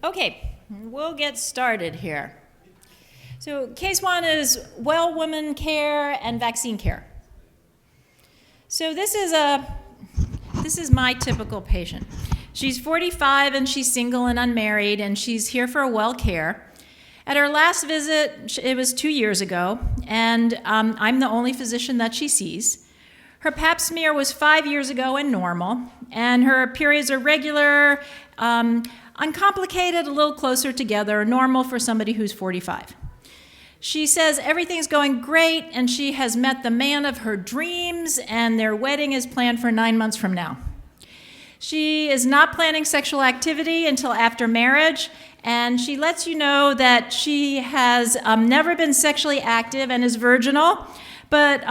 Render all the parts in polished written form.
Okay, we'll get started here. So case one is well woman care and vaccine care. So this is my typical patient. She's 45 and she's single and unmarried and she's here for a well care. At her last visit, it was 2 years ago, and I'm the only physician that she sees. Her pap smear was 5 years ago and normal, and her periods are regular, uncomplicated, a little closer together, normal for somebody who's 45. She says everything's going great, and she has met the man of her dreams, and their wedding is planned for 9 months from now. She is not planning sexual activity until after marriage, and she lets you know that she has never been sexually active and is virginal, but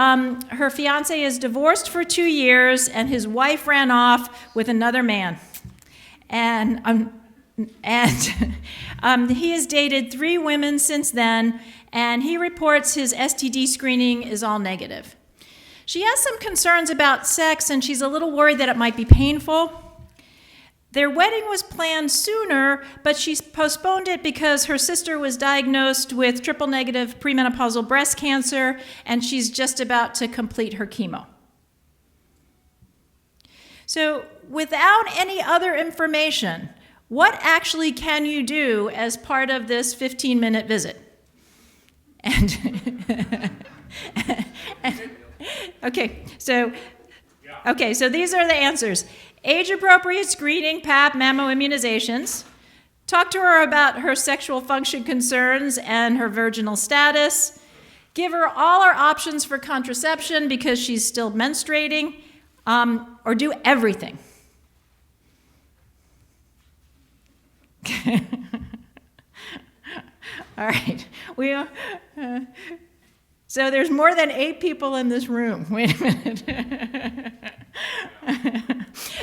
her fiance is divorced for 2 years, and his wife ran off with another man. And he has dated 3 women since then, and he reports his STD screening is all negative. She has some concerns about sex, and she's a little worried that it might be painful. Their wedding was planned sooner, but she's postponed it because her sister was diagnosed with triple-negative premenopausal breast cancer, and she's just about to complete her chemo. So without any other information, what actually can you do as part of this 15-minute visit? Okay, so these are the answers. Age-appropriate screening, PAP, mammo immunizations. Talk to her about her sexual function concerns and her virginal status. Give her all our options for contraception because she's still menstruating, or do everything. All right. So there's more than 8 people in this room. Wait a minute.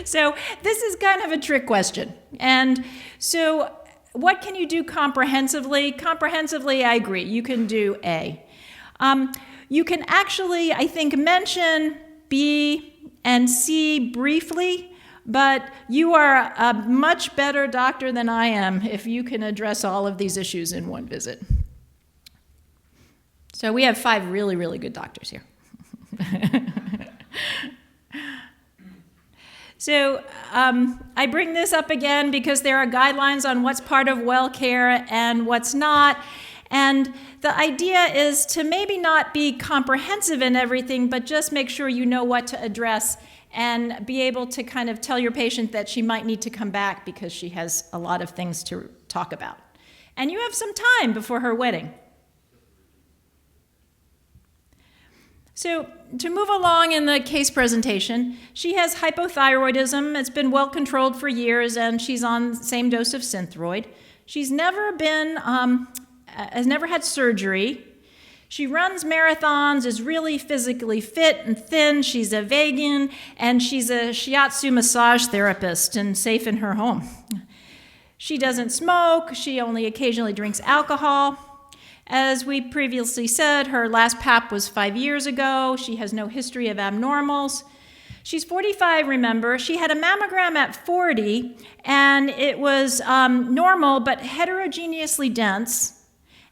So this is kind of a trick question. And so what can you do comprehensively? Comprehensively, I agree. You can do A. You can actually, I think, mention B and C briefly, but you are a much better doctor than I am if you can address all of these issues in one visit. So we have 5 really, really good doctors here. So I bring this up again because there are guidelines on what's part of well care and what's not. And the idea is to maybe not be comprehensive in everything, but just make sure you know what to address and be able to kind of tell your patient that she might need to come back because she has a lot of things to talk about. And you have some time before her wedding. So to move along in the case presentation, she has hypothyroidism. It's been well controlled for years, and she's on the same dose of Synthroid. She's never has never had surgery. She runs marathons, is really physically fit and thin. She's a vegan, and she's a shiatsu massage therapist and safe in her home. She doesn't smoke. She only occasionally drinks alcohol. As we previously said, her last PAP was 5 years ago. She has no history of abnormals. She's 45, remember. She had a mammogram at 40, and it was normal but heterogeneously dense.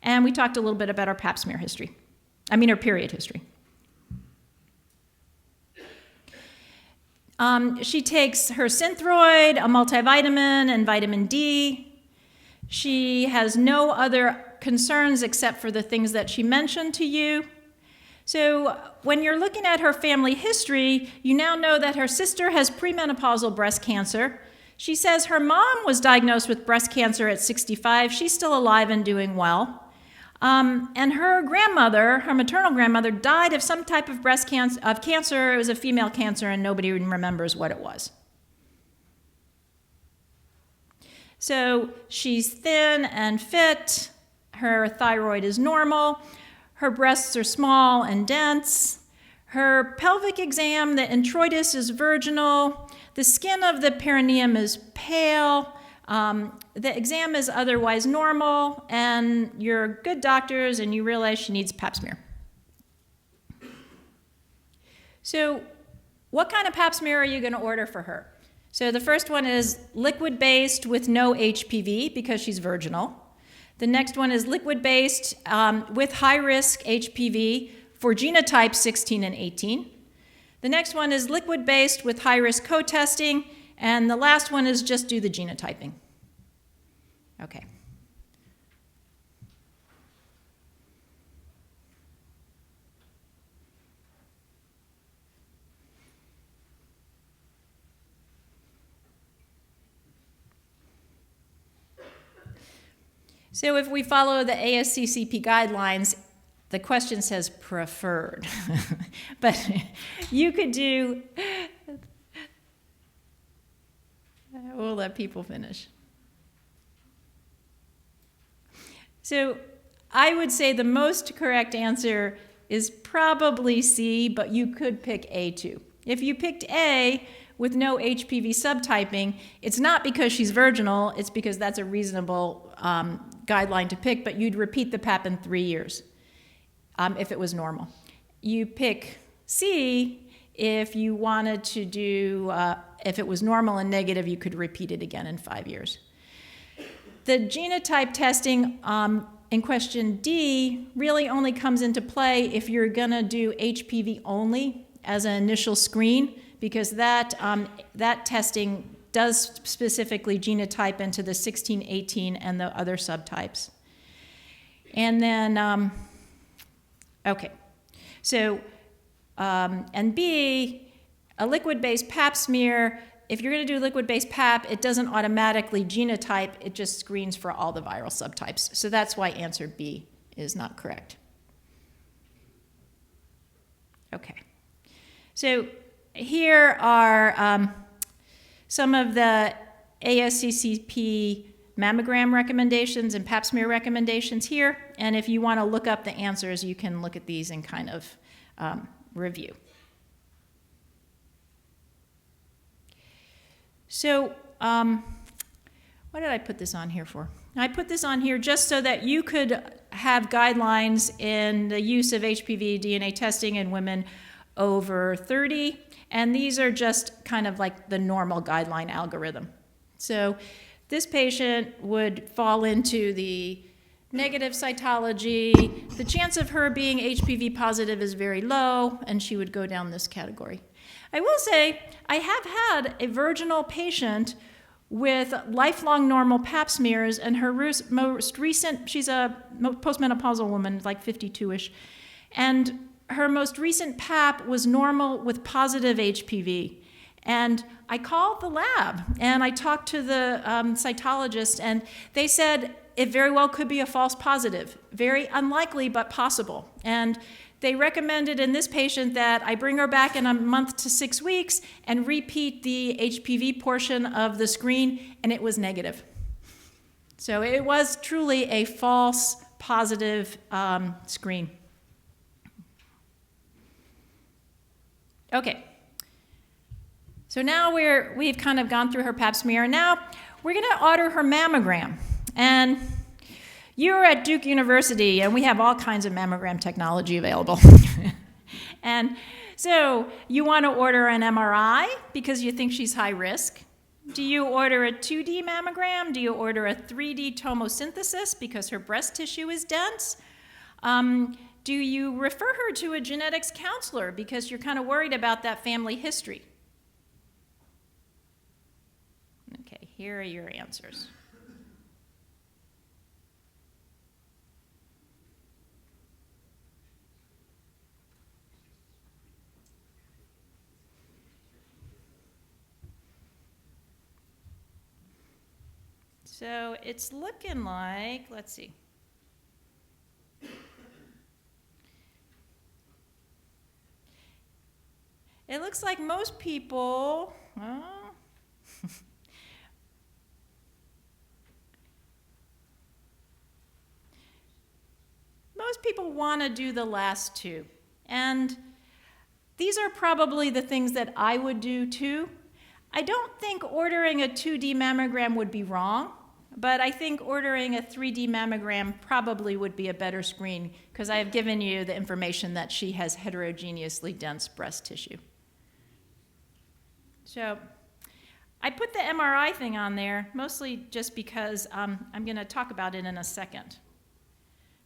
And we talked a little bit about her pap smear history. Her period history. She takes her Synthroid, a multivitamin, and vitamin D. She has no other concerns except for the things that she mentioned to you. So when you're looking at her family history, you now know that her sister has premenopausal breast cancer. She says her mom was diagnosed with breast cancer at 65. She's still alive and doing well. And her grandmother, her maternal grandmother, died of some type of cancer. It was a female cancer, and nobody even remembers what it was. So she's thin and fit. Her thyroid is normal. Her breasts are small and dense. Her pelvic exam, the introitus, is virginal. The skin of the perineum is pale. The exam is otherwise normal, and you're good doctors, and you realize she needs pap smear. So what kind of pap smear are you going to order for her? So the first one is liquid-based with no HPV because she's virginal. The next one is liquid-based with high-risk HPV for genotypes 16 and 18. The next one is liquid-based with high-risk co-testing. And the last one is just do the genotyping. Okay. So if we follow the ASCCP guidelines, the question says preferred. But you could do, we'll let people finish. So I would say the most correct answer is probably C, but you could pick A too. If you picked A with no HPV subtyping, it's not because she's virginal, it's because that's a reasonable guideline to pick, but you'd repeat the PAP in 3 years if it was normal. You pick C if you wanted to do, if it was normal and negative, you could repeat it again in 5 years. The genotype testing in question D really only comes into play if you're going to do HPV only as an initial screen, because that testing does specifically genotype into the 16, 18, and the other subtypes. And then, okay, so, and B, a liquid-based pap smear, if you're going to do liquid-based pap, it doesn't automatically genotype, it just screens for all the viral subtypes. So that's why answer B is not correct. Okay, so here are some of the ASCCP mammogram recommendations and pap smear recommendations here. And if you want to look up the answers, you can look at these and kind of review. So what did I put this on here for? I put this on here just so that you could have guidelines in the use of HPV DNA testing in women over 30. And these are just kind of like the normal guideline algorithm. So this patient would fall into the negative cytology. The chance of her being HPV positive is very low, and she would go down this category. I will say I have had a virginal patient with lifelong normal pap smears, and her most recent, she's a postmenopausal woman, like 52-ish, and her most recent pap was normal with positive HPV. And I called the lab and I talked to the cytologist, and they said it very well could be a false positive. Very unlikely, but possible. And they recommended in this patient that I bring her back in a month to 6 weeks and repeat the HPV portion of the screen, and it was negative. So it was truly a false positive screen. Okay, so now we've kind of gone through her pap smear, and now we're going to order her mammogram. And you're at Duke University, and we have all kinds of mammogram technology available. And so you want to order an MRI because you think she's high risk. Do you order a 2D mammogram? Do you order a 3D tomosynthesis because her breast tissue is dense? Do you refer her to a genetics counselor because you're kind of worried about that family history? Okay, here are your answers. So it's looking like, let's see. It looks like most people, most people want to do the last two. And these are probably the things that I would do too. I don't think ordering a 2D mammogram would be wrong, but I think ordering a 3D mammogram probably would be a better screen because I have given you the information that she has heterogeneously dense breast tissue. So I put the MRI thing on there mostly just because I'm going to talk about it in a second.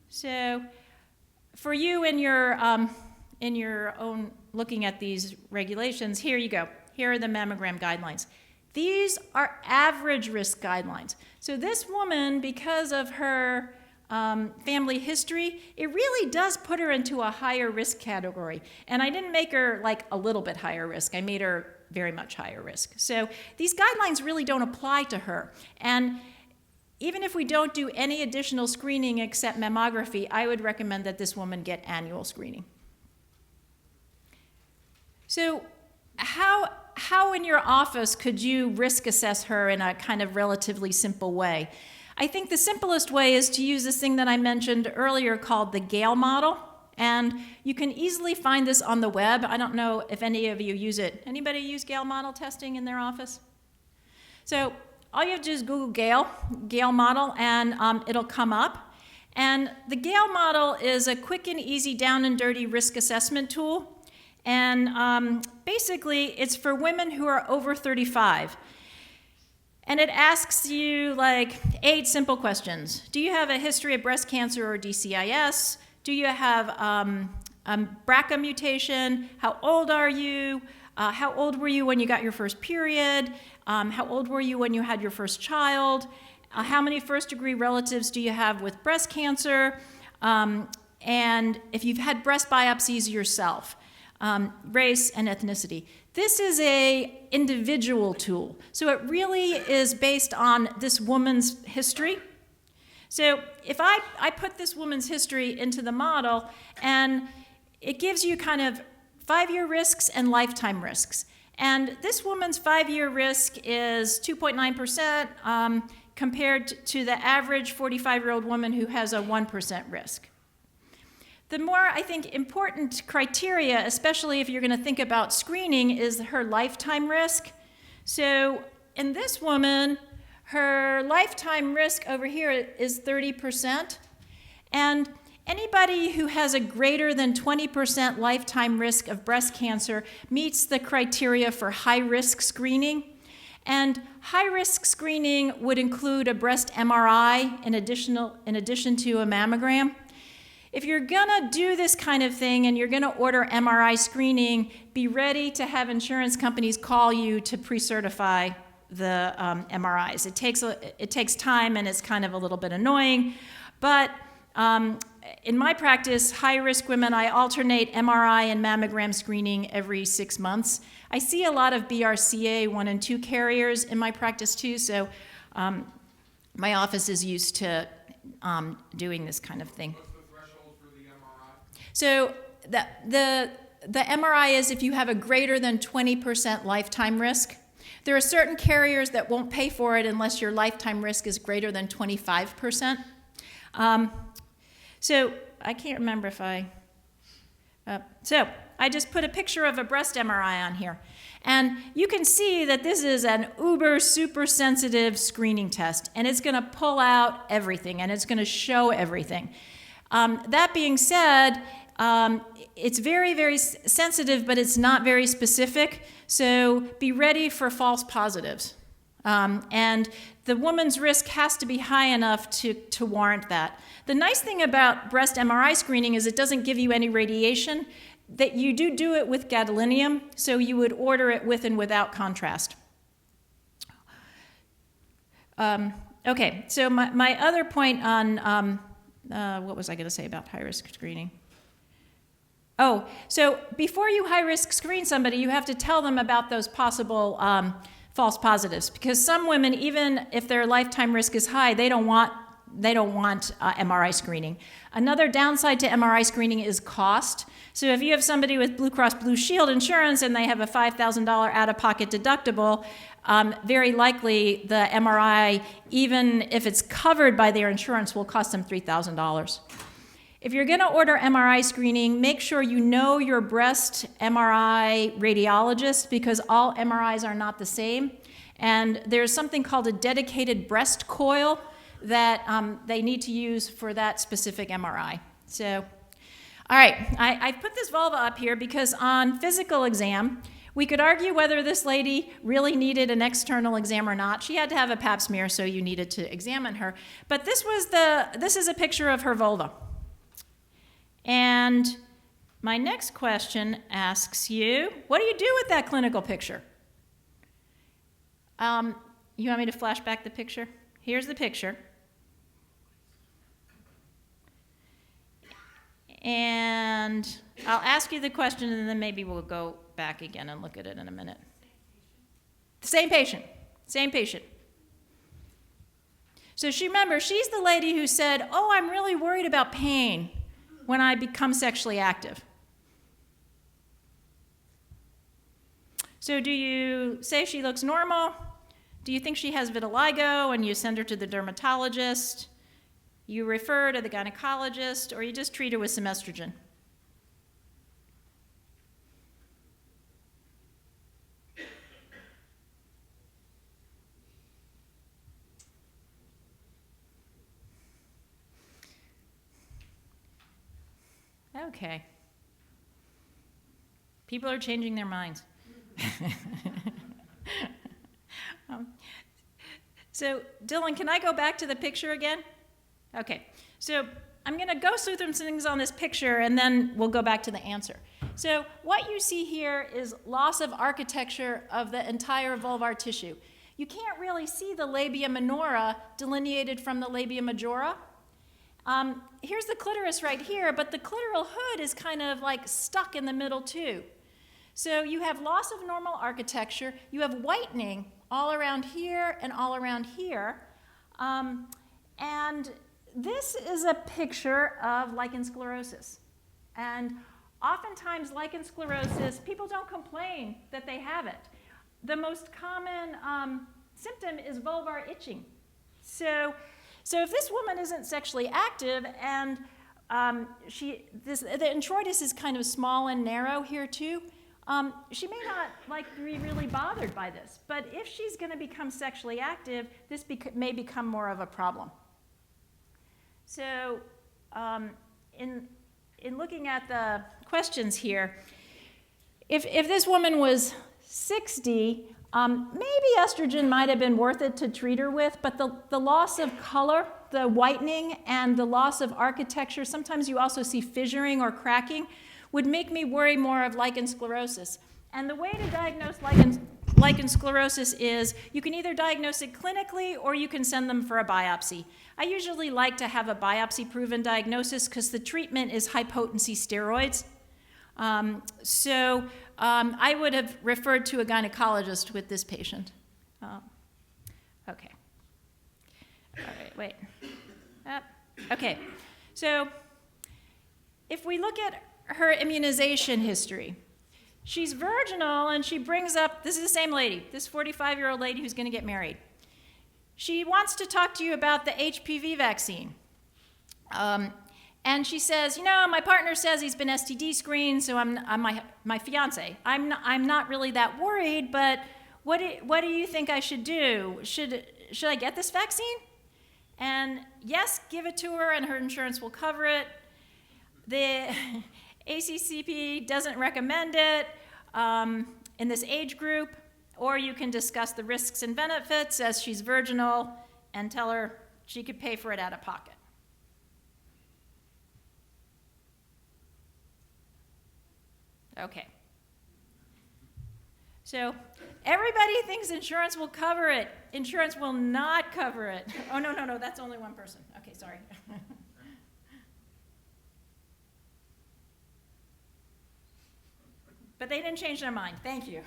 So for you in your own looking at these regulations, here you go. Here are the mammogram guidelines. These are average risk guidelines. So this woman, because of her family history, it really does put her into a higher risk category. And I didn't make her like a little bit higher risk. I made her very much higher risk. So these guidelines really don't apply to her. And even if we don't do any additional screening except mammography, I would recommend that this woman get annual screening. So how in your office could you risk assess her in a kind of relatively simple way? I think the simplest way is to use this thing that I mentioned earlier called the Gale model. And you can easily find this on the web. I don't know if any of you use it. Anybody use Gale model testing in their office? So all you have to do is Google Gale model, and it'll come up. And the Gale model is a quick and easy down and dirty risk assessment tool. And basically, it's for women who are over 35. And it asks you like 8 simple questions. Do you have a history of breast cancer or DCIS? Do you have BRCA mutation? How old are you? How old were you when you got your first period? How old were you when you had your first child? How many first-degree relatives do you have with breast cancer? And if you've had breast biopsies yourself, race and ethnicity. This is an individual tool. So it really is based on this woman's history. So if I put this woman's history into the model, and it gives you kind of 5-year risks and lifetime risks. And this woman's 5-year risk is 2.9% compared to the average 45-year-old woman who has a 1% risk. The more, I think, important criteria, especially if you're going to think about screening, is her lifetime risk. So in this woman, her lifetime risk over here is 30%. And anybody who has a greater than 20% lifetime risk of breast cancer meets the criteria for high-risk screening. And high-risk screening would include a breast MRI in addition to a mammogram. If you're going to do this kind of thing and you're going to order MRI screening, be ready to have insurance companies call you to pre-certify the MRIs. It takes time and it's kind of a little bit annoying, but in my practice, high-risk women, I alternate MRI and mammogram screening every 6 months. I see a lot of BRCA 1 and 2 carriers in my practice too, so my office is used to doing this kind of thing. What's the threshold for the MRI? So the MRI is if you have a greater than 20% lifetime risk. There are certain carriers that won't pay for it unless your lifetime risk is greater than 25%. So I can't remember if so I just put a picture of a breast MRI on here. And you can see that this is an uber super sensitive screening test, and it's going to pull out everything, and it's going to show everything. That being said, it's very, very sensitive, but it's not very specific, so be ready for false positives. And the woman's risk has to be high enough to warrant that. The nice thing about breast MRI screening is it doesn't give you any radiation, that you do it with gadolinium, so you would order it with and without contrast. Okay, so my other point on, what was I going to say about high-risk screening? Oh, so before you high-risk screen somebody, you have to tell them about those possible false positives, because some women, even if their lifetime risk is high, they don't want MRI screening. Another downside to MRI screening is cost. So if you have somebody with Blue Cross Blue Shield insurance and they have a $5,000 out-of-pocket deductible, very likely the MRI, even if it's covered by their insurance, will cost them $3,000. If you're going to order MRI screening, make sure you know your breast MRI radiologist, because all MRIs are not the same. And there's something called a dedicated breast coil that they need to use for that specific MRI. So, all right, I put this vulva up here because on physical exam, We could argue whether this lady really needed an external exam or not. She had to have a pap smear, so you needed to examine her. But this is a picture of her vulva. And my next question asks you, what do you do with that clinical picture? You want me to flash back the picture? Here's the picture. And I'll ask you the question, and then maybe we'll go back again and look at it in a minute. Same patient. So remember, she's the lady who said, oh, I'm really worried about pain when I become sexually active. So do you say she looks normal? Do you think she has vitiligo and you send her to the dermatologist? You refer to the gynecologist, or you just treat her with some estrogen? Okay. People are changing their minds. So, Dylan, can I go back to the picture again? Okay. So I'm going to go through some things on this picture, and then we'll go back to the answer. So what you see here is loss of architecture of the entire vulvar tissue. You can't really see the labia minora delineated from the labia majora. Here's the clitoris right here, but the clitoral hood is kind of like stuck in the middle too. So you have loss of normal architecture. You have whitening all around here and all around here. And this is a picture of lichen sclerosis. And oftentimes lichen sclerosis, people don't complain that they have it. The most common symptom is vulvar itching. So if this woman isn't sexually active and the introitus is kind of small and narrow here too, she may not be really bothered by this. But if she's going to become sexually active, this may become more of a problem. So in looking at the questions here, if this woman was 60, maybe estrogen might have been worth it to treat her with, but the loss of color, the whitening, and the loss of architecture, sometimes you also see fissuring or cracking, would make me worry more of lichen sclerosis. And the way to diagnose lichen sclerosis is you can either diagnose it clinically or you can send them for a biopsy. I usually like to have a biopsy-proven diagnosis because the treatment is high-potency steroids. I would have referred to a gynecologist with this patient. Okay. All right, wait. Okay, so if we look at her immunization history, she's virginal and she brings up, this is the same lady, this 45-year-old lady who's going to get married. She wants to talk to you about the HPV vaccine. And she says, my partner says he's been STD screened, so I'm my fiance. I'm not really that worried, but what do you think I should do? Should I get this vaccine? And yes, give it to her, and her insurance will cover it. The ASCCP doesn't recommend it in this age group, or you can discuss the risks and benefits as she's virginal and tell her she could pay for it out of pocket. Okay. So everybody thinks insurance will cover it. Insurance will not cover it. Oh, no, that's only one person. Okay, sorry. But they didn't change their mind. Thank you.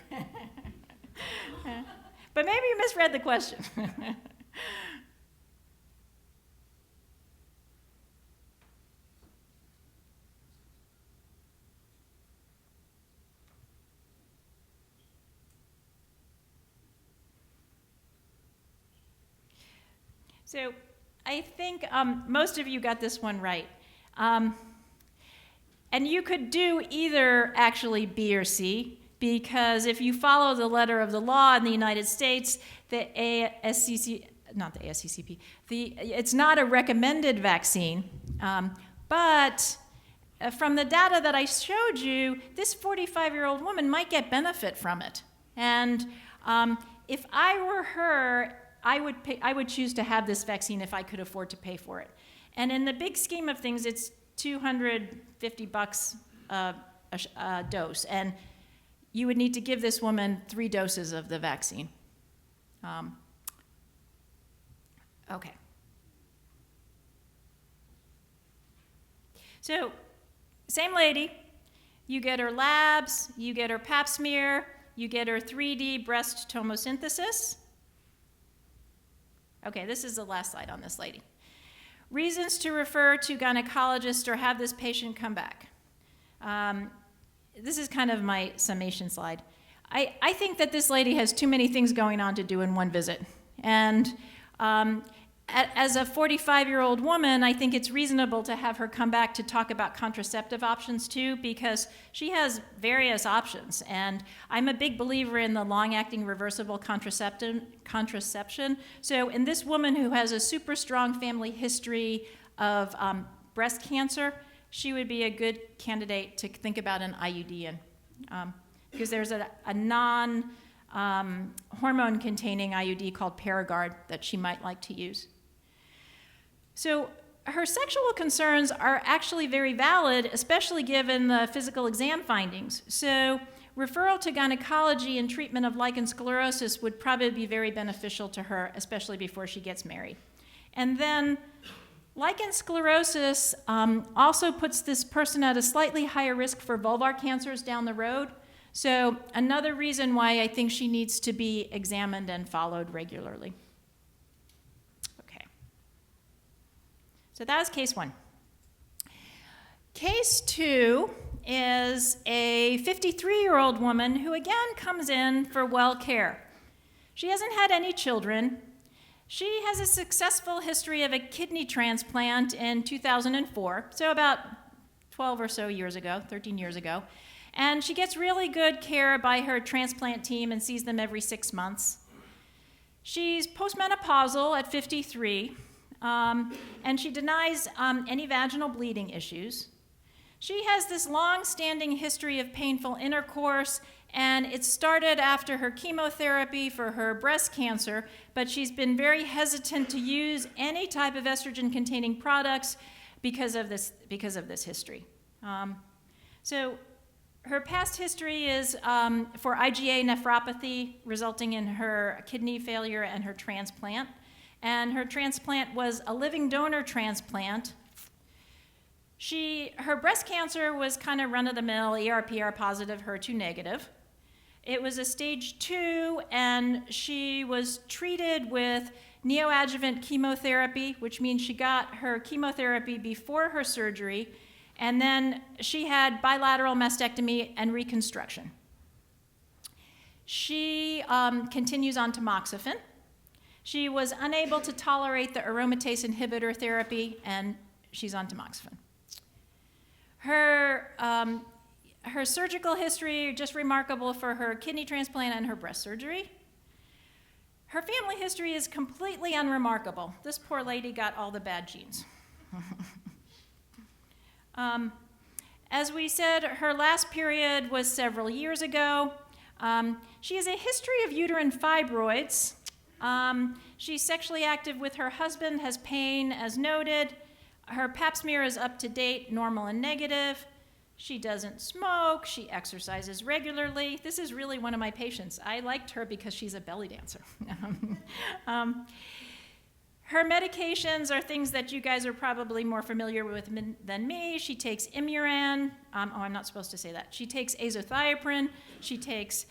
But maybe you misread the question. So I think most of you got this one right. And you could do either actually B or C, because if you follow the letter of the law in the United States, the ASCCP, it's not a recommended vaccine, but from the data that I showed you, this 45-year-old woman might get benefit from it. And if I were her, I would choose to have this vaccine if I could afford to pay for it. And in the big scheme of things, it's $250 a dose. And you would need to give this woman 3 doses of the vaccine. Okay. So, same lady, you get her labs, you get her pap smear, you get her 3D breast tomosynthesis. Okay, this is the last slide on this lady. Reasons to refer to gynecologist or have this patient come back. This is kind of my summation slide. I think that this lady has too many things going on to do in one visit. And as a 45-year-old woman, I think it's reasonable to have her come back to talk about contraceptive options too, because she has various options. And I'm a big believer in the long-acting reversible contraception. So in this woman who has a super strong family history of breast cancer, she would be a good candidate to think about an IUD in, because there's a non-hormone-containing IUD called ParaGard that she might like to use. So her sexual concerns are actually very valid, especially given the physical exam findings. So referral to gynecology and treatment of lichen sclerosus would probably be very beneficial to her, especially before she gets married. And then lichen sclerosus also puts this person at a slightly higher risk for vulvar cancers down the road. So another reason why I think she needs to be examined and followed regularly. Okay. So that was case 1. Case 2 is a 53-year-old woman who again comes in for well care. She hasn't had any children. She has a successful history of a kidney transplant in 2004, so about 12 or so years ago, 13 years ago. And she gets really good care by her transplant team and sees them every 6 months. She's postmenopausal at 53, and she denies any vaginal bleeding issues. She has this long-standing history of painful intercourse, and it started after her chemotherapy for her breast cancer, but she's been very hesitant to use any type of estrogen-containing products because of this history. So her past history is for IgA nephropathy, resulting in her kidney failure and her transplant. And her transplant was a living donor transplant. Her breast cancer was kind of run-of-the-mill, ER/PR positive, HER2 negative. It was a stage 2, and she was treated with neoadjuvant chemotherapy, which means she got her chemotherapy before her surgery, and then she had bilateral mastectomy and reconstruction. She continues on tamoxifen. She was unable to tolerate the aromatase inhibitor therapy, and she's on tamoxifen. Her surgical history, just remarkable for her kidney transplant and her breast surgery. Her family history is completely unremarkable. This poor lady got all the bad genes. As we said, her last period was several years ago. She has a history of uterine fibroids. She's sexually active with her husband, has pain as noted. Her pap smear is up to date, normal and negative. She doesn't smoke. She exercises regularly. This is really one of my patients. I liked her because she's a belly dancer. Her medications are things that you guys are probably more familiar with than me. She takes Imuran. I'm not supposed to say that. She takes azathioprine. She takes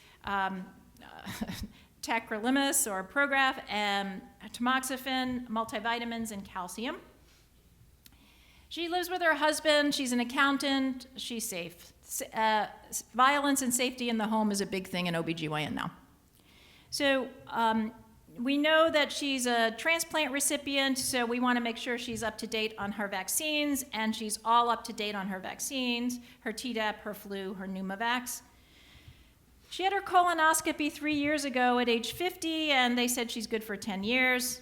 tacrolimus or Prograf, and tamoxifen, multivitamins, and calcium. She lives with her husband. She's an accountant. She's safe. Violence and safety in the home is a big thing in OBGYN now. So we know that she's a transplant recipient, so we want to make sure she's up to date on her vaccines, and she's all up to date on her vaccines, her Tdap, her flu, her Pneumovax. She had her colonoscopy 3 years ago at age 50, and they said she's good for 10 years.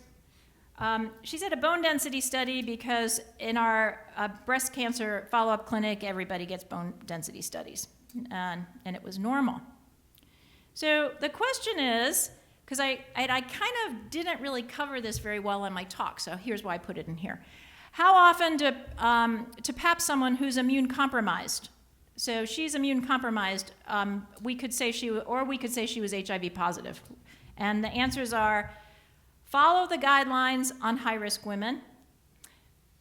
She's at a bone density study because in our breast cancer follow-up clinic, everybody gets bone density studies, and it was normal. So the question is, because I kind of didn't really cover this very well in my talk, so here's why I put it in here. How often to PAP someone who's immune compromised? So she's immune compromised. We could say she was HIV positive, and the answers are: follow the guidelines on high-risk women,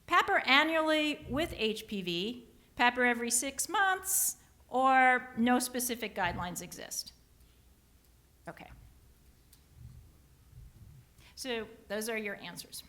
PAP her annually with HPV, PAP her every 6 months, or no specific guidelines exist. Okay. So those are your answers.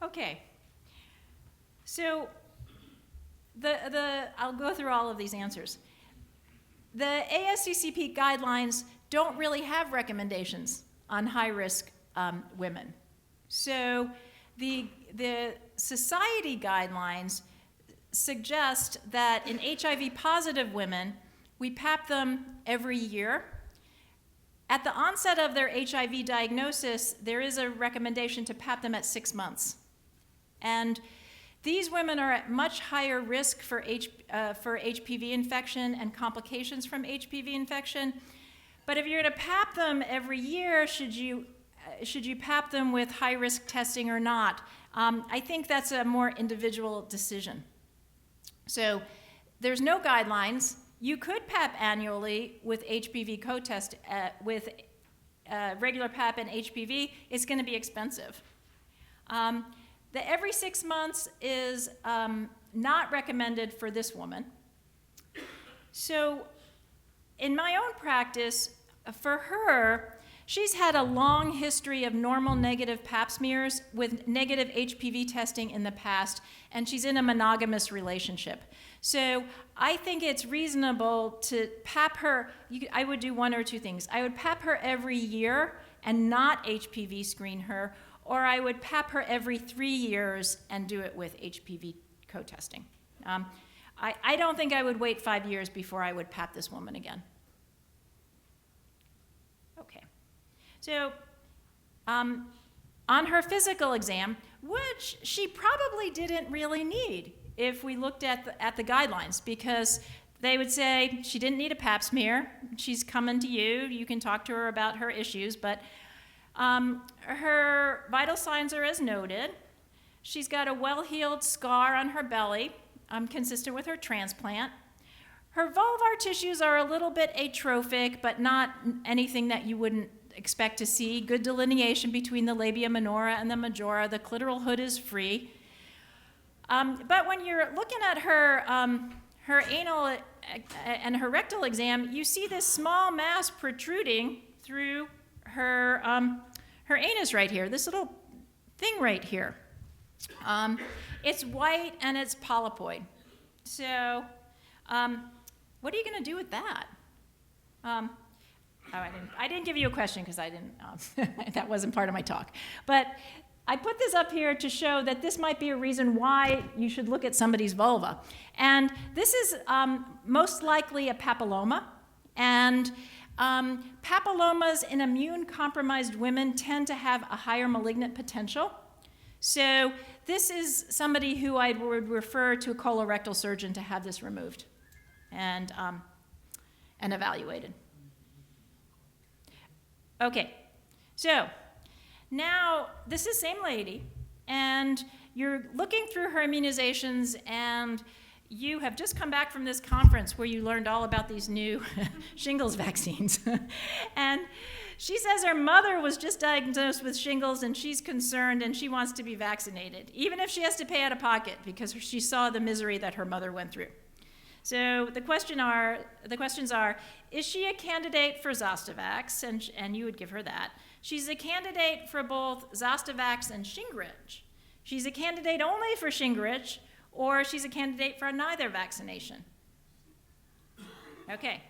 Okay, so I'll go through all of these answers. The ASCCP guidelines don't really have recommendations on high-risk women. So the society guidelines suggest that in HIV-positive women, we PAP them every year. At the onset of their HIV diagnosis, there is a recommendation to PAP them at 6 months. And these women are at much higher risk for HPV infection and complications from HPV infection. But if you're going to PAP them every year, should you PAP them with high-risk testing or not? I think that's a more individual decision. So there's no guidelines. You could PAP annually with HPV co-test, with regular PAP and HPV. It's going to be expensive. The every 6 months is not recommended for this woman. So in my own practice, for her, she's had a long history of normal negative pap smears with negative HPV testing in the past, and she's in a monogamous relationship. So I think it's reasonable to PAP her. I would do one or two things. I would PAP her every year and not HPV screen her, or I would PAP her every 3 years and do it with HPV co-testing. I don't think I would wait 5 years before I would PAP this woman again. Okay. So on her physical exam, which she probably didn't really need if we looked at the guidelines, because they would say she didn't need a pap smear. She's coming to you. You can talk to her about her issues, but her vital signs are as noted. She's got a well-healed scar on her belly, consistent with her transplant. Her vulvar tissues are a little bit atrophic, but not anything that you wouldn't expect to see. Good delineation between the labia minora and the majora. The clitoral hood is free. But when you're looking at her anal and her rectal exam, you see this small mass protruding through her anus right here, this little thing right here. It's white and it's polypoid. So what are you going to do with that? I didn't give you a question because I didn't. That wasn't part of my talk. But I put this up here to show that this might be a reason why you should look at somebody's vulva. And this is most likely a papilloma. And papillomas in immune-compromised women tend to have a higher malignant potential. So this is somebody who I would refer to a colorectal surgeon to have this removed and evaluated. Okay, so now this is the same lady, and you're looking through her immunizations, and you have just come back from this conference where you learned all about these new shingles vaccines. And she says her mother was just diagnosed with shingles, and she's concerned, and she wants to be vaccinated, even if she has to pay out of pocket because she saw the misery that her mother went through. So the questions are, is she a candidate for Zostavax? And you would give her that. She's a candidate for both Zostavax and Shingrex. She's a candidate only for Shingrex, or she's a candidate for neither vaccination. Okay.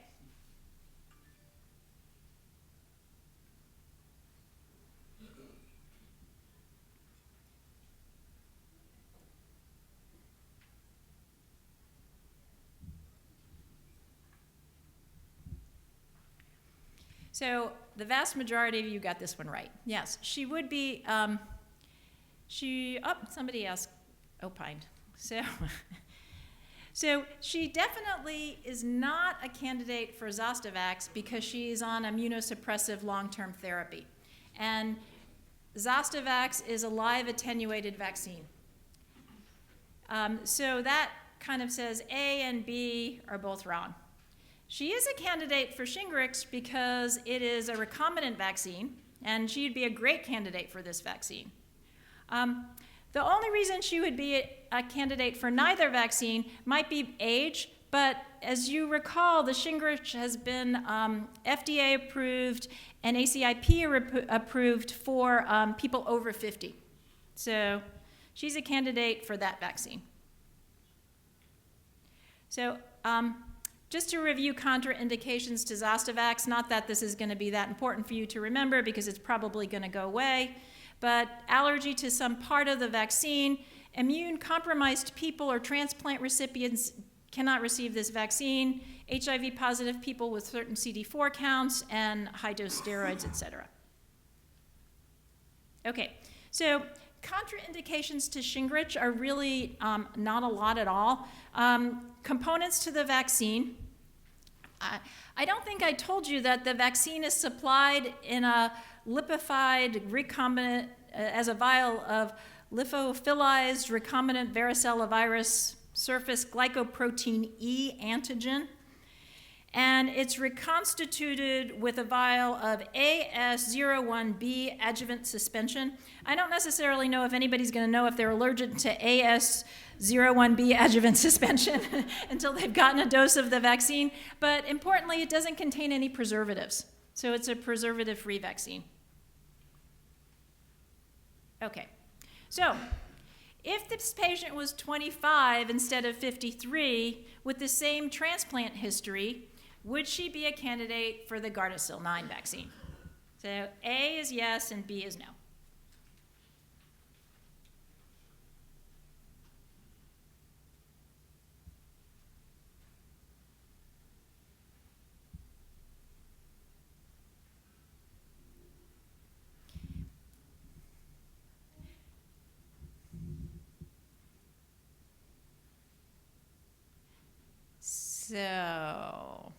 So the vast majority of you got this one right. Yes, she would be, somebody else opined. So she definitely is not a candidate for Zostavax because she's on immunosuppressive long-term therapy. And Zostavax is a live attenuated vaccine. So that kind of says A and B are both wrong. She is a candidate for Shingrex because it is a recombinant vaccine, and she'd be a great candidate for this vaccine. The only reason she would be a candidate for neither vaccine might be age, but as you recall, the Shingrex has been FDA approved and ACIP approved for people over 50. So she's a candidate for that vaccine. So just to review contraindications to Zostavax, not that this is going to be that important for you to remember because it's probably going to go away, but allergy to some part of the vaccine, immune-compromised people or transplant recipients cannot receive this vaccine, HIV-positive people with certain CD4 counts, and high-dose steroids, etc. Okay, so contraindications to Shingrex are really not a lot at all. Components to the vaccine. I don't think I told you that the vaccine is supplied in a lipified recombinant, as a vial of liphophilized recombinant varicella virus surface glycoprotein E antigen. And it's reconstituted with a vial of AS01B adjuvant suspension. I don't necessarily know if anybody's going to know if they're allergic to AS01B adjuvant suspension until they've gotten a dose of the vaccine. But importantly, it doesn't contain any preservatives. So it's a preservative-free vaccine. Okay, so if this patient was 25 instead of 53 with the same transplant history, would she be a candidate for the Gardasil 9 vaccine? So A is yes and B is no. So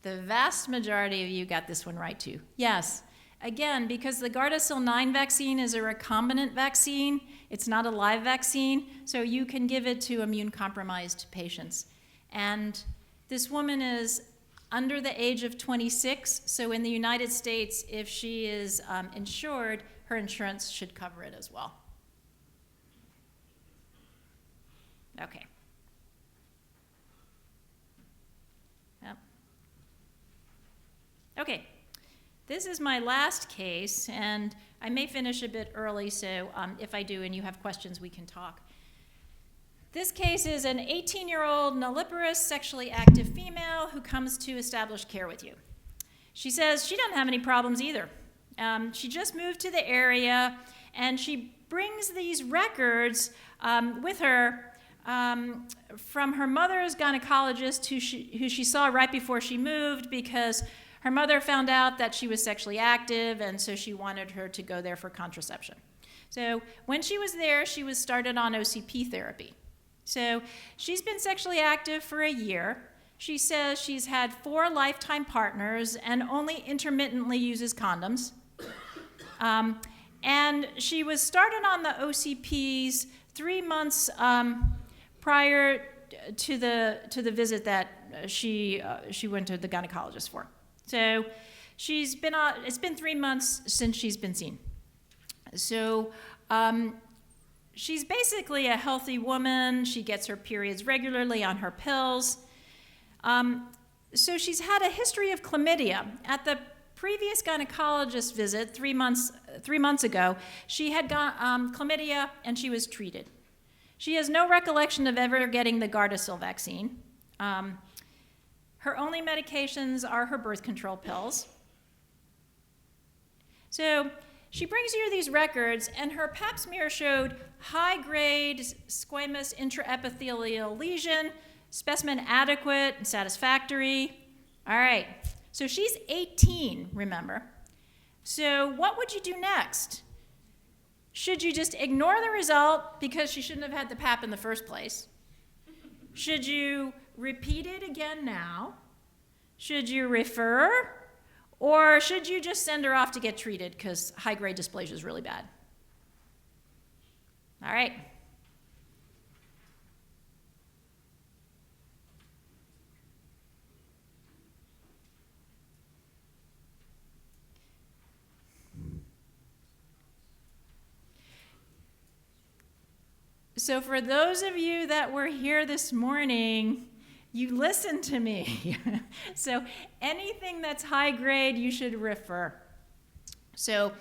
the vast majority of you got this one right too. Yes. Again, because the Gardasil 9 vaccine is a recombinant vaccine, it's not a live vaccine, so you can give it to immune-compromised patients. And this woman is under the age of 26, so in the United States, if she is insured, her insurance should cover it as well. Okay. Okay, this is my last case, and I may finish a bit early, so if I do and you have questions, we can talk. This case is an 18-year-old nulliparous sexually active female who comes to establish care with you. She says she doesn't have any problems either. She just moved to the area, and she brings these records with her from her mother's gynecologist who she saw right before she moved because her mother found out that she was sexually active, and so she wanted her to go there for contraception. So when she was there, she was started on OCP therapy. So she's been sexually active for a year. She says she's had 4 lifetime partners and only intermittently uses condoms. And she was started on the OCPs 3 months prior to the visit that she went to the gynecologist for. So it's been 3 months since she's been seen. So she's basically a healthy woman. She gets her periods regularly on her pills. So she's had a history of chlamydia. At the previous gynecologist visit 3 months ago, she had got chlamydia and she was treated. She has no recollection of ever getting the Gardasil vaccine. Her only medications are her birth control pills. So she brings you these records, and her pap smear showed high-grade squamous intraepithelial lesion, specimen adequate and satisfactory. All right, So she's 18, remember. So what would you do next? Should you just ignore the result because she shouldn't have had the PAP in the first place? Should you repeat it again now? Should you refer? Or should you just send her off to get treated because high-grade dysplasia is really bad? All right. So for those of you that were here this morning, you listened to me. So anything that's high grade, you should refer. So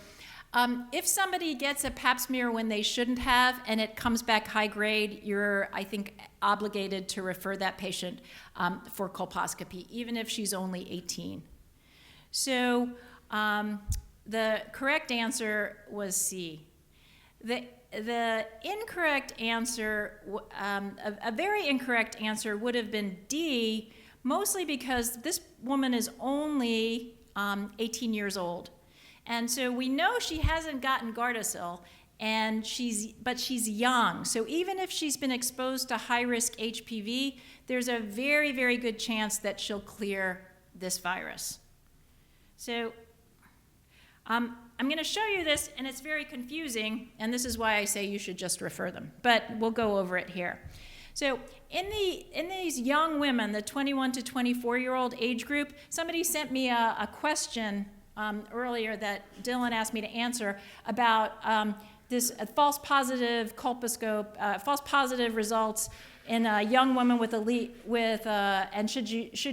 if somebody gets a pap smear when they shouldn't have and it comes back high grade, you're, I think, obligated to refer that patient for colposcopy, even if she's only 18. So the correct answer was C. The incorrect answer, a very incorrect answer would have been D, mostly because this woman is only 18 years old. And so we know she hasn't gotten Gardasil, but she's young. So even if she's been exposed to high-risk HPV, there's a very, very good chance that she'll clear this virus. So I'm going to show you this, and it's very confusing, and this is why I say you should just refer them. But we'll go over it here. So in these young women, the 21 to 24-year-old age group, somebody sent me a question earlier that Dylan asked me to answer about this false positive colposcope, false positive results in a young woman with and should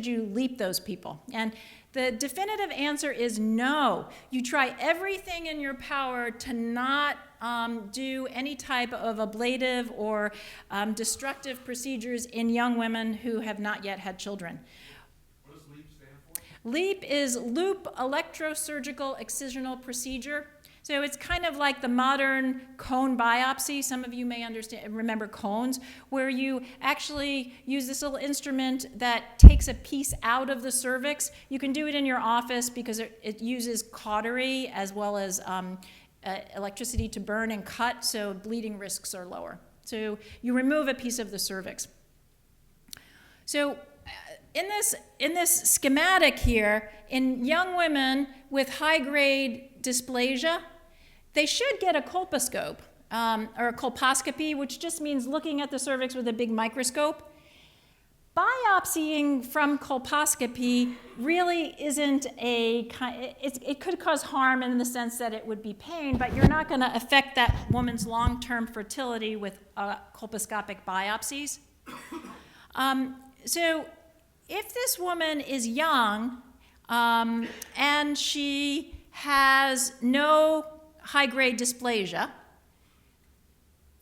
you leap those people? And the definitive answer is no. You try everything in your power to not do any type of ablative or destructive procedures in young women who have not yet had children. What does LEAP stand for? LEAP is loop electrosurgical excisional procedure. So it's kind of like the modern cone biopsy. Some of you may remember cones, where you actually use this little instrument that takes a piece out of the cervix. You can do it in your office because it uses cautery as well as electricity to burn and cut, so bleeding risks are lower. So you remove a piece of the cervix. So in this schematic here, in young women with high-grade dysplasia, they should get a colposcope or a colposcopy, which just means looking at the cervix with a big microscope. Biopsying from colposcopy really isn't it could cause harm in the sense that it would be pain, but you're not going to affect that woman's long-term fertility with colposcopic biopsies. So if this woman is young and she has no high-grade dysplasia,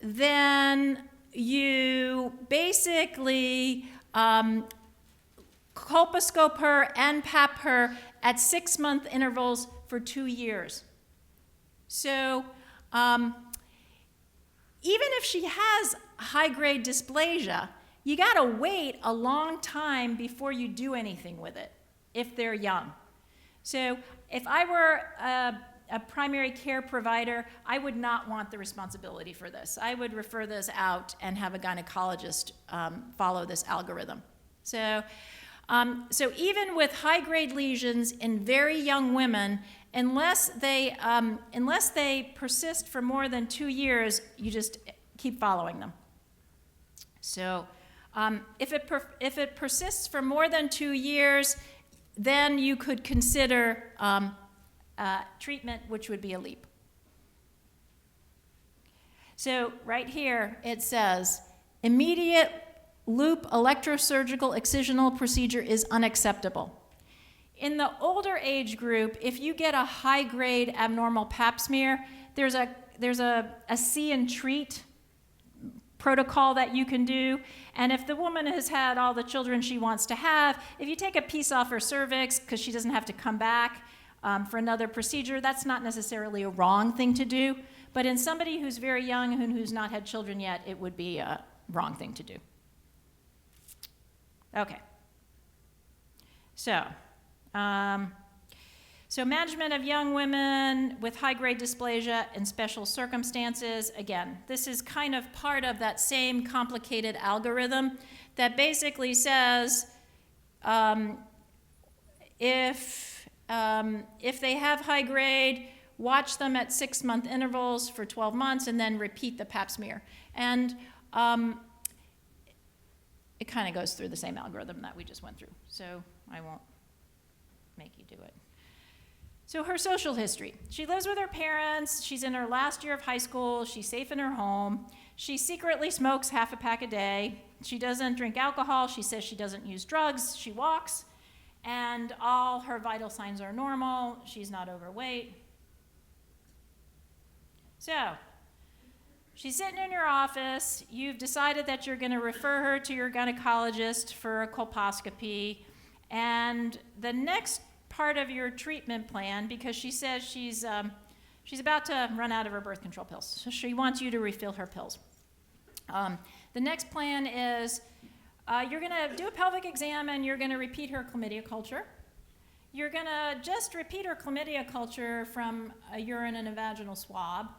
then you basically colposcope her and pap her at 6-month intervals for 2 years. So even if she has high-grade dysplasia, you got to wait a long time before you do anything with it if they're young. So if I were a primary care provider, I would not want the responsibility for this. I would refer this out and have a gynecologist follow this algorithm. So even with high-grade lesions in very young women, unless they persist for more than 2 years, you just keep following them. So if it persists for more than 2 years, then you could consider treatment, which would be a LEAP. So right here it says, immediate loop electrosurgical excisional procedure is unacceptable. In the older age group, if you get a high-grade abnormal pap smear, there's a see and treat protocol that you can do. And if the woman has had all the children she wants to have, if you take a piece off her cervix because she doesn't have to come back for another procedure, that's not necessarily a wrong thing to do. But in somebody who's very young and who's not had children yet, it would be a wrong thing to do. Okay. So So management of young women with high-grade dysplasia in special circumstances. Again, this is kind of part of that same complicated algorithm that basically says if they have high grade, watch them at 6-month intervals for 12 months and then repeat the pap smear. And it kind of goes through the same algorithm that we just went through, so I won't make you do it. So her social history. She lives with her parents. She's in her last year of high school. She's safe in her home. She secretly smokes half a pack a day. She doesn't drink alcohol. She says she doesn't use drugs. She walks, and all her vital signs are normal. She's not overweight. So she's sitting in your office. You've decided that you're going to refer her to your gynecologist for a colposcopy, and the next part of your treatment plan, because she says she's about to run out of her birth control pills, so she wants you to refill her pills. The next plan is you're going to do a pelvic exam and you're going to repeat her chlamydia culture. You're going to just repeat her chlamydia culture from a urine and a vaginal swab.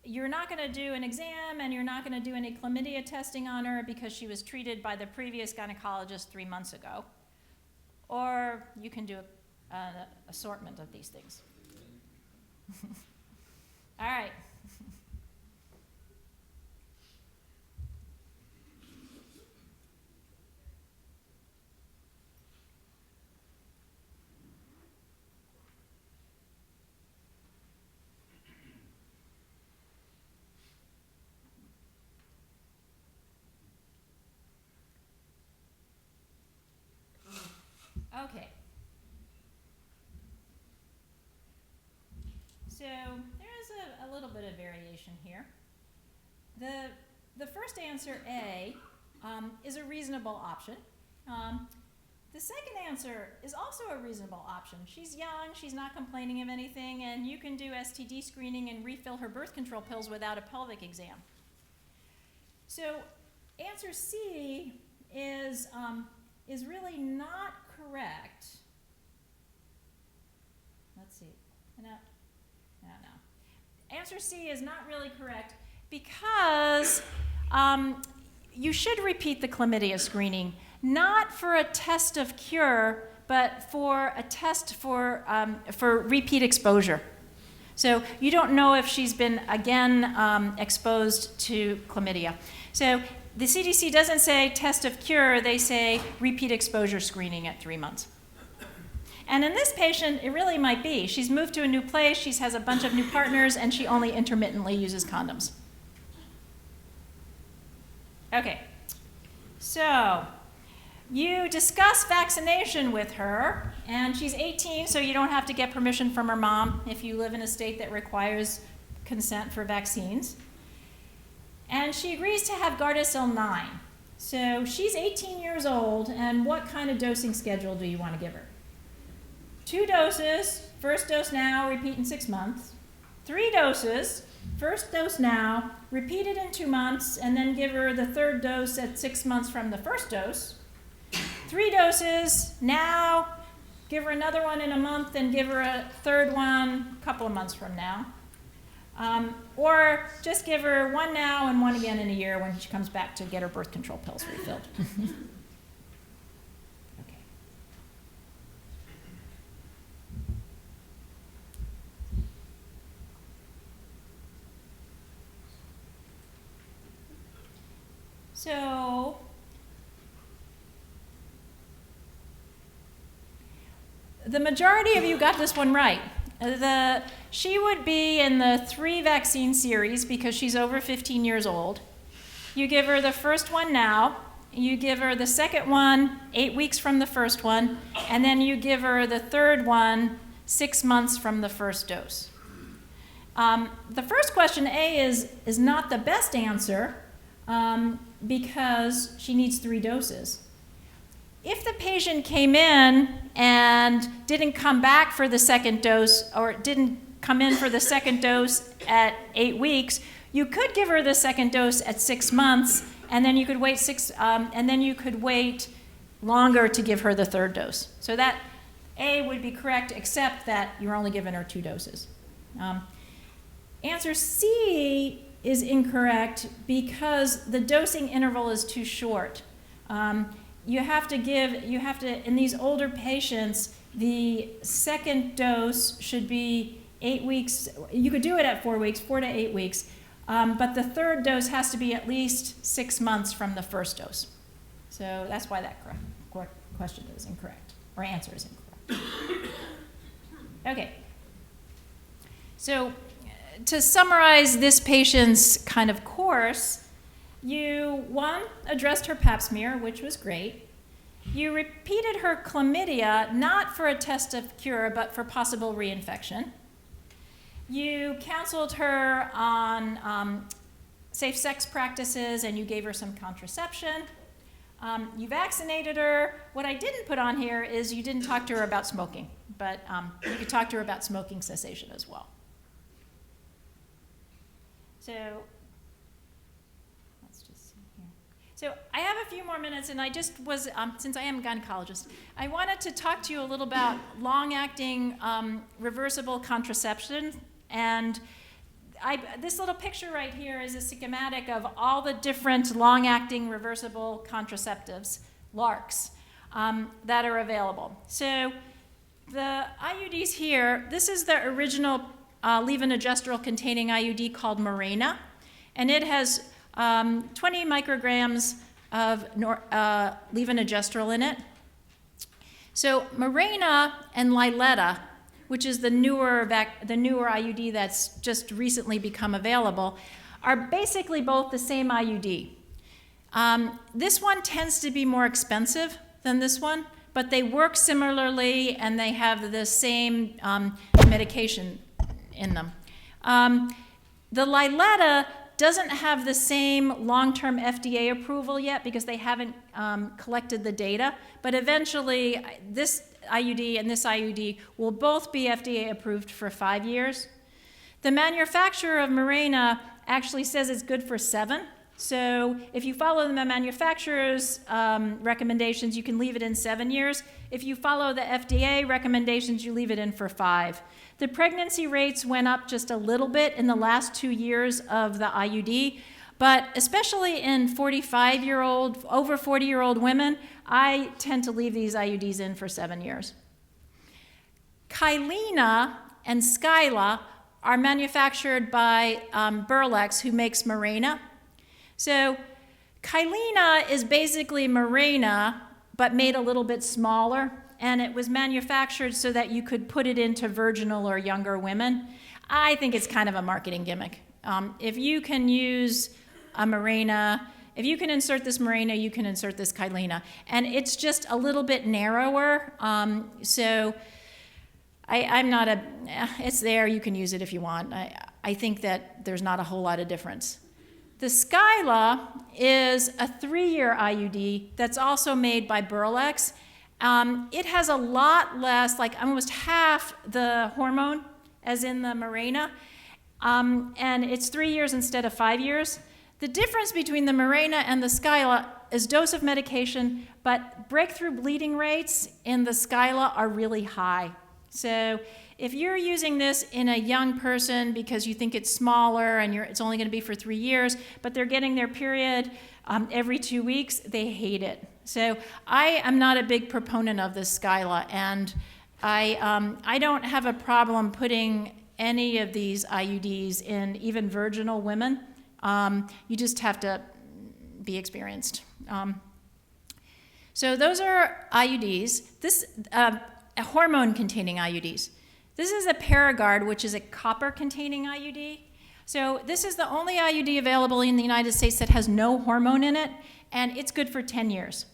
You're not going to do an exam and you're not going to do any chlamydia testing on her because she was treated by the previous gynecologist 3 months ago. Or you can do an assortment of these things. All right. Okay. So there is a little bit of variation here. The first answer, A, is a reasonable option. The second answer is also a reasonable option. She's young, she's not complaining of anything, and you can do STD screening and refill her birth control pills without a pelvic exam. So answer C is really not correct. Let's see. No. Answer C is not really correct because you should repeat the chlamydia screening, not for a test of cure, but for a test for repeat exposure. So you don't know if she's been again exposed to chlamydia. So the CDC doesn't say test of cure, they say repeat exposure screening at 3 months. And in this patient, it really might be. She's moved to a new place, she has a bunch of new partners, and she only intermittently uses condoms. Okay, so you discuss vaccination with her, and she's 18, so you don't have to get permission from her mom if you live in a state that requires consent for vaccines. And she agrees to have Gardasil 9. So she's 18 years old, and what kind of dosing schedule do you want to give her? 2 doses, first dose now, repeat in 6 months. 3 doses, first dose now, repeat it in 2 months, and then give her the 3rd dose at 6 months from the first dose. 3 doses now, give her another one in a month, and give her a 3rd one a couple of months from now. Or just give her 1 now and 1 again in a year when she comes back to get her birth control pills refilled. Okay. So the majority of you got this one right. She would be in the 3 vaccine series because she's over 15 years old. You give her the first one now, you give her the second one 8 weeks from the first one, and then you give her the 3rd one 6 months from the first dose. The first question, A, is not the best answer because she needs 3 doses. If the patient came in and didn't come back for the second dose or didn't come in for the second dose at 8 weeks, you could give her the second dose at 6 months, and then you could wait longer to give her the third dose. So that A would be correct, except that you're only giving her 2 doses. Answer C is incorrect because the dosing interval is too short. You have to, in these older patients, the second dose should be 8 weeks. You could do it at 4 weeks, 4 to 8 weeks, but the third dose has to be at least 6 months from the first dose. So that's why that question is incorrect, or answer is incorrect. Okay. So to summarize this patient's kind of course, you, 1, addressed her pap smear, which was great. You repeated her chlamydia, not for a test of cure, but for possible reinfection. You counseled her on safe sex practices, and you gave her some contraception. You vaccinated her. What I didn't put on here is you didn't talk to her about smoking, but you could talk to her about smoking cessation as well. So let's just see here. So I have a few more minutes, and I just was, since I am a gynecologist, I wanted to talk to you a little about long-acting reversible contraception. And this little picture right here is a schematic of all the different long-acting reversible contraceptives, LARCs, that are available. So the IUDs here, this is the original levonorgestrel containing IUD called Mirena, and it has 20 micrograms of levonorgestrel in it. So Mirena and Liletta, which is the newer IUD that's just recently become available, are basically both the same IUD. This one tends to be more expensive than this one, but they work similarly and they have the same medication in them. The Liletta doesn't have the same long-term FDA approval yet because they haven't collected the data, but eventually this IUD and this IUD will both be FDA approved for 5 years. The manufacturer of Mirena actually says it's good for 7. So if you follow the manufacturer's recommendations, you can leave it in 7 years. If you follow the FDA recommendations, you leave it in for 5. The pregnancy rates went up just a little bit in the last 2 years of the IUD, but especially in 45-year-old, over 40-year-old women, I tend to leave these IUDs in for 7 years. Kylena and Skyla are manufactured by Burlex, who makes Mirena. So Kylena is basically Mirena, but made a little bit smaller, and it was manufactured so that you could put it into virginal or younger women. I think it's kind of a marketing gimmick. If you can use a Mirena, if you can insert this Mirena, you can insert this Kylena. And it's just a little bit narrower, so I'm not it's there, you can use it if you want. I think that there's not a whole lot of difference. The Skyla is a 3-year IUD that's also made by Burlex. It has a lot less, like almost half the hormone as in the Mirena, and it's 3 years instead of 5 years. The difference between the Mirena and the Skyla is dose of medication, but breakthrough bleeding rates in the Skyla are really high. So if you're using this in a young person because you think it's smaller and it's only going to be for 3 years, but they're getting their period every 2 weeks, they hate it. So I am not a big proponent of this Skyla, and I don't have a problem putting any of these IUDs in even virginal women. You just have to be experienced. So those are IUDs. This hormone-containing IUDs. This is a ParaGard, which is a copper-containing IUD. So this is the only IUD available in the United States that has no hormone in it, and it's good for 10 years.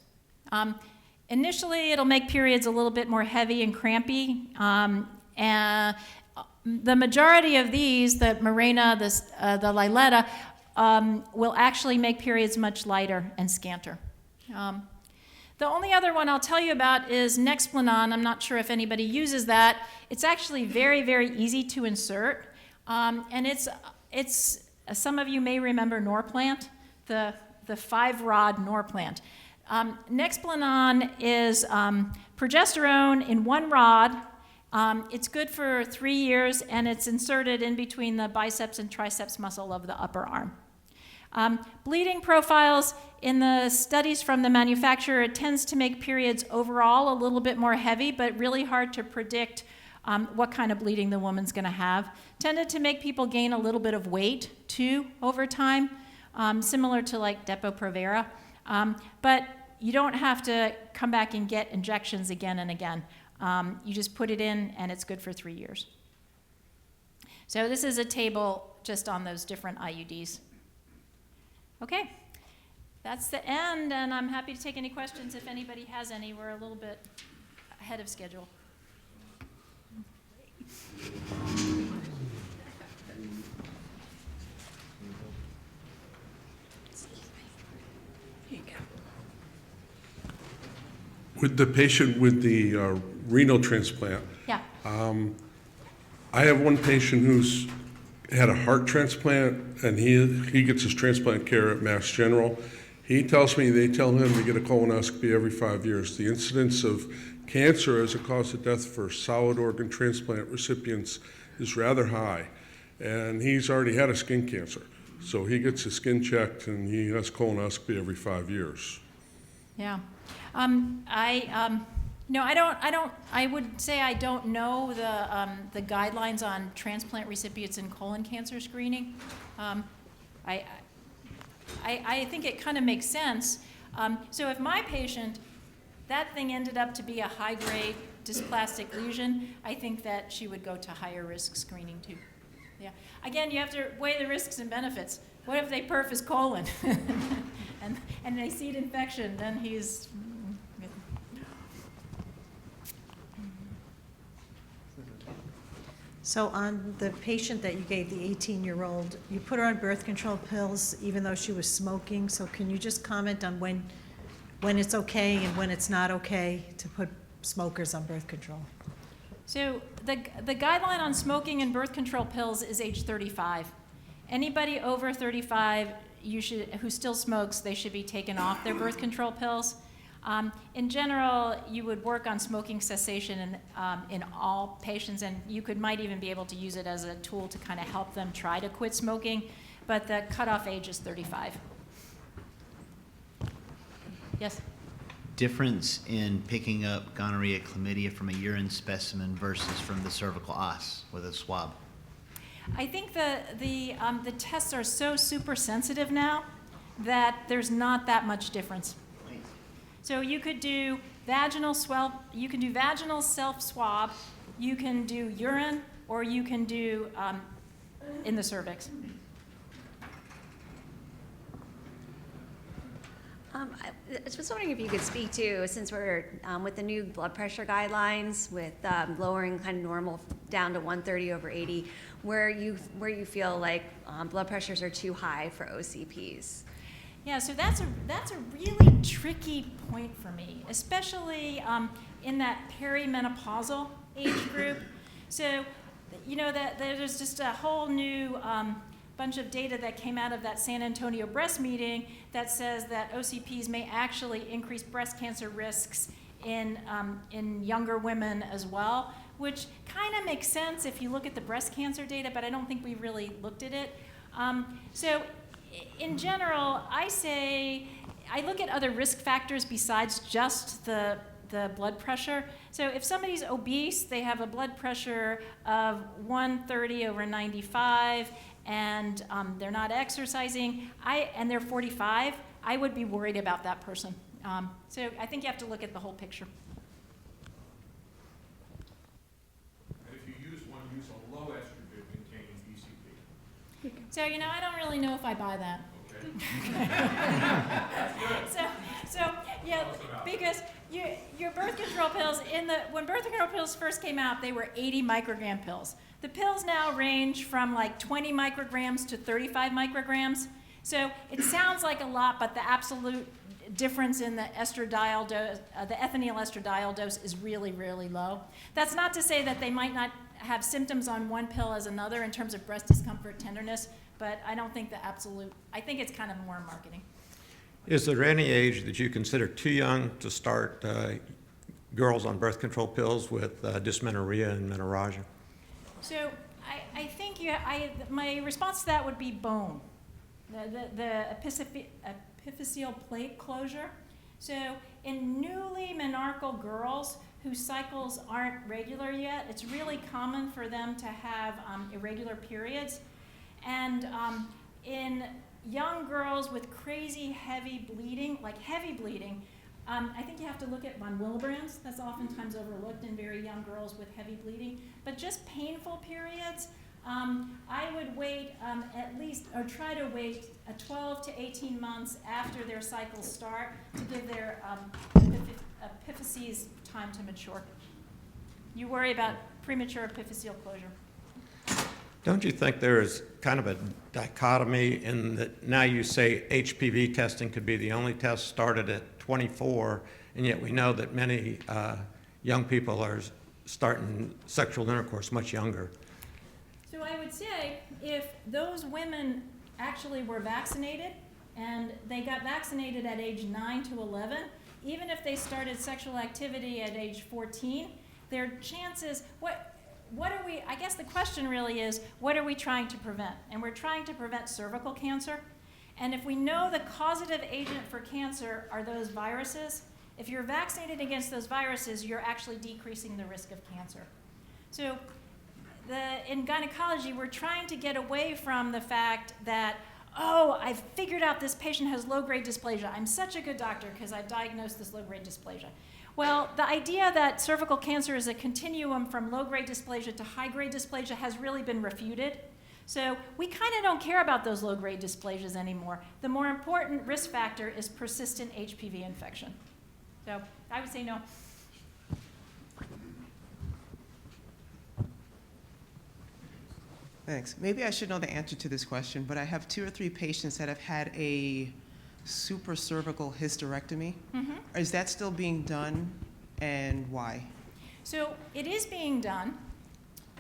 Initially, it'll make periods a little bit more heavy and crampy. And the majority of these, the Mirena, the Liletta, will actually make periods much lighter and scanter. The only other one I'll tell you about is Nexplanon. I'm not sure if anybody uses that. It's actually very, very easy to insert. And it's some of you may remember Norplant, the 5-rod Norplant. Nexplanon is progesterone in one rod. It's good for 3 years, and it's inserted in between the biceps and triceps muscle of the upper arm. Bleeding profiles in the studies from the manufacturer, it tends to make periods overall a little bit more heavy, but really hard to predict what kind of bleeding the woman's going to have. Tended to make people gain a little bit of weight, too, over time, similar to like Depo-Provera. But you don't have to come back and get injections again and again. You just put it in, and it's good for 3 years. So this is a table just on those different IUDs. Okay, that's the end, and I'm happy to take any questions if anybody has any. We're a little bit ahead of schedule. With the patient with the renal transplant, Yeah. I have one patient who's had a heart transplant, and he gets his transplant care at Mass General. He tells me they tell him to get a colonoscopy every 5 years. The incidence of cancer as a cause of death for solid organ transplant recipients is rather high, and he's already had a skin cancer. So he gets his skin checked, and he has colonoscopy every 5 years. Yeah. I would say I don't know the guidelines on transplant recipients and colon cancer screening. I think it kind of makes sense. So if my patient, that thing ended up to be a high-grade dysplastic lesion, I think that she would go to higher risk screening too. Yeah. Again, you have to weigh the risks and benefits. What if they perf his colon and they seed infection? Then he's. So on the patient that you gave, the 18-year-old, you put her on birth control pills even though she was smoking. So can you just comment on when it's okay and when it's not okay to put smokers on birth control? So the guideline on smoking and birth control pills is age 35. Anybody over 35 who still smokes, they should be taken off their birth control pills. In general, you would work on smoking cessation in all patients, and you might even be able to use it as a tool to kind of help them try to quit smoking, but the cutoff age is 35. Yes? Difference in picking up gonorrhea, chlamydia from a urine specimen versus from the cervical os with a swab? I think the tests are so super sensitive now that there's not that much difference. So you could do vaginal self-swab, you can do urine, or you can do in the cervix. I was just wondering if you could speak to, since we're with the new blood pressure guidelines, with lowering kind of normal down to 130/80, where you feel like blood pressures are too high for OCPs. Yeah, so that's a really tricky point for me, especially in that perimenopausal age group. So, that there's just a whole new bunch of data that came out of that San Antonio breast meeting that says that OCPs may actually increase breast cancer risks in younger women as well, which kind of makes sense if you look at the breast cancer data, but I don't think we really looked at it. So in general, I look at other risk factors besides just the blood pressure. So if somebody's obese, they have a blood pressure of 130/95, and they're not exercising, and they're 45, I would be worried about that person. So I think you have to look at the whole picture. And if you use a low estrogen containing PCP. So, I don't really know if I buy that. Okay. So yeah, because your birth control pills, when birth control pills first came out, they were 80 microgram pills. The pills now range from like 20 micrograms to 35 micrograms. So it sounds like a lot, but the absolute difference in the estradiol dose, the ethinyl estradiol dose, is really, really low. That's not to say that they might not have symptoms on one pill as another in terms of breast discomfort, tenderness, but I don't think I think it's kind of more marketing. Is there any age that you consider too young to start girls on birth control pills with dysmenorrhea and menorrhagia? So I think my response to that would be bone, the epiphyseal plate closure. So in newly menarchal girls whose cycles aren't regular yet, it's really common for them to have irregular periods. And in young girls with crazy heavy bleeding, I think you have to look at von Willebrand's. That's oftentimes overlooked in very young girls with heavy bleeding. But just painful periods, I would wait at least, or try to wait 12 to 18 months after their cycles start to give their epiphyses time to mature. You worry about premature epiphyseal closure. Don't you think there is kind of a dichotomy in that now you say HPV testing could be the only test started at 24, and yet we know that many young people are starting sexual intercourse much younger? So I would say if those women actually were vaccinated and they got vaccinated at age 9 to 11, even if they started sexual activity at age 14, their chances, I guess the question really is, what are we trying to prevent? And we're trying to prevent cervical cancer. And if we know the causative agent for cancer are those viruses, if you're vaccinated against those viruses, you're actually decreasing the risk of cancer. So in gynecology, we're trying to get away from the fact that, oh, I've figured out this patient has low-grade dysplasia. I'm such a good doctor because I've diagnosed this low-grade dysplasia. Well, the idea that cervical cancer is a continuum from low-grade dysplasia to high-grade dysplasia has really been refuted. So we kind of don't care about those low-grade dysplasias anymore. The more important risk factor is persistent HPV infection. So I would say no. Thanks. Maybe I should know the answer to this question, but I have 2 or 3 patients that have had a supracervical hysterectomy. Mm-hmm. Is that still being done, and why? So it is being done,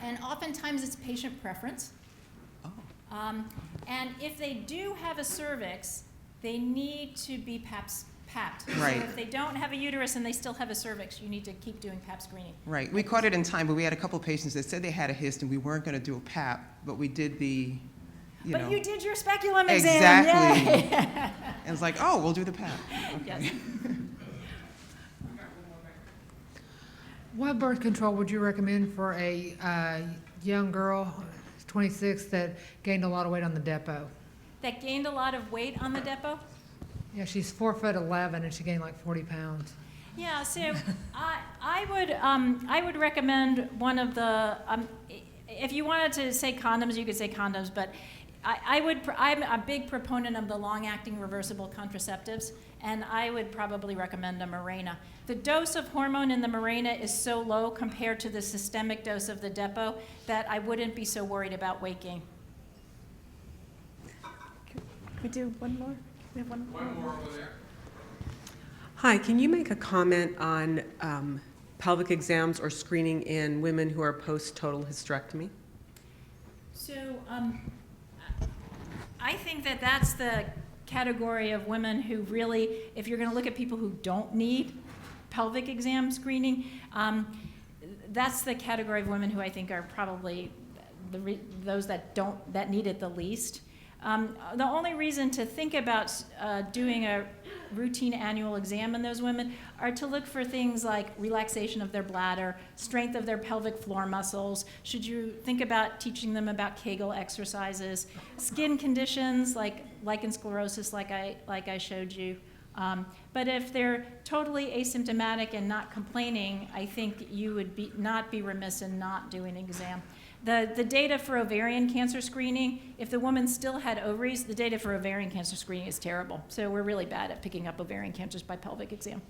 and oftentimes it's patient preference. Oh. And if they do have a cervix, they need to be papped. Right. So if they don't have a uterus and they still have a cervix, you need to keep doing pap screening. Right. We caught it in time, but we had a couple patients that said they had a hyst, and we weren't going to do a pap, but we did the, But you did your speculum exam. Exactly. Yay. And it's like, oh, we'll do the pap. Okay. Yes. What birth control would you recommend for a young girl, 26, that gained a lot of weight on the depot? That gained a lot of weight on the depot? Yeah, she's 4'11" and she gained like 40 pounds. Yeah, so I would recommend one of the, if you wanted to say condoms, you could say condoms, but I'm a big proponent of the long-acting reversible contraceptives, and I would probably recommend a Mirena. The dose of hormone in the Mirena is so low compared to the systemic dose of the depot that I wouldn't be so worried about weight gain. Can we do one more? We have one more over there. Hi, can you make a comment on pelvic exams or screening in women who are post-total hysterectomy? So I think that that's the category of women who really, if you're going to look at people who don't need pelvic exam screening, that's the category of women who I think are probably those that need it the least. The only reason to think about doing a routine annual exam in those women are to look for things like relaxation of their bladder, strength of their pelvic floor muscles. Should you think about teaching them about Kegel exercises, skin conditions like lichen sclerosis, like I showed you. But if they're totally asymptomatic and not complaining, I think you would not be remiss in not doing an exam. The data for ovarian cancer screening, if the woman still had ovaries, the data for ovarian cancer screening is terrible. So we're really bad at picking up ovarian cancers by pelvic exam.